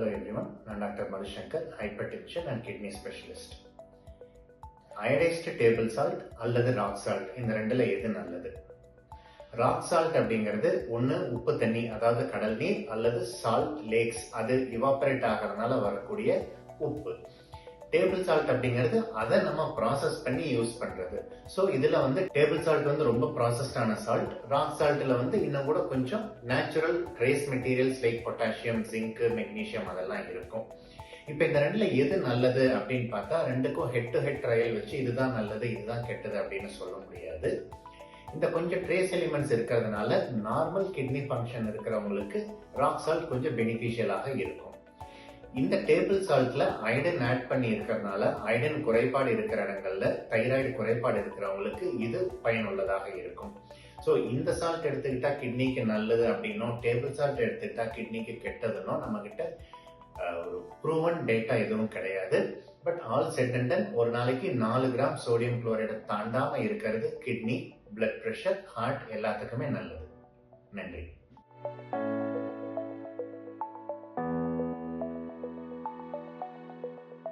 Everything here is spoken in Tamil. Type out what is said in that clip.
Hello everyone, நான் doctor Madhusankar, hypertension and kidney specialist. Iodised table salt அல்லது ராக் சால்ட், இந்த ரெண்டுல எது நல்லது? ராக் சால்ட் அப்படிங்கிறது ஒன்று உப்பு தண்ணி, அதாவது கடல் நீர், அல்லது சால்ட் லேக்ஸ், அது இவாபரேட் ஆகிறதுனால வரக்கூடிய உப்பு. டேபிள் சால்ட் அப்படிங்கிறது அதை நம்ம ப்ராசஸ் பண்ணி யூஸ் பண்றது. ஸோ இதுல டேபிள் சால்ட் ரொம்ப ப்ராசஸ்டான சால்ட். ராக் சால்ட்ல இன்னும் கூட கொஞ்சம் natural trace materials like potassium, zinc, magnesium அதெல்லாம் இருக்கும். இப்ப இந்த ரெண்டுல எது நல்லது அப்படின்னு பார்த்தா, ரெண்டுக்கும் ஹெட் டு ஹெட் ட்ரையல் வச்சு இதுதான் நல்லது இதுதான் கெட்டது அப்படின்னு சொல்ல முடியாது. இந்த கொஞ்சம் ட்ரேஸ் எலிமெண்ட்ஸ் இருக்கிறதுனால நார்மல் கிட்னி ஃபங்க்ஷன் இருக்கிறவங்களுக்கு ராக் சால்ட் கொஞ்சம் பெனிஃபிஷியலாக இருக்கும். இந்த டேபிள் சால்ட்ல அயடன் ஆட் பண்ணி இருக்கிறதுனால அயடன் குறைபாடு இருக்கிற இடங்கள்ல, தைராய்டு குறைபாடு இருக்கிறவங்களுக்கு இது பயனுள்ளதாக இருக்கும். ஸோ இந்த சால்ட் எடுத்துக்கிட்டா கிட்னிக்கு நல்லது அப்படின்னும், டேபிள் சால்ட் எடுத்துக்கிட்டா கிட்னிக்கு கெட்டதுன்னோ நம்ம கிட்ட ஒரு ப்ரூவன் டேட்டா எதுவும் கிடையாது. But all set and ton, ஒரு நாளைக்கு 4 கிராம் சோடியம் குளோரைடை தாண்டாம இருக்கிறது கிட்னி, பிளட் பிரஷர், ஹார்ட் எல்லாத்துக்குமே நல்லது. நன்றி.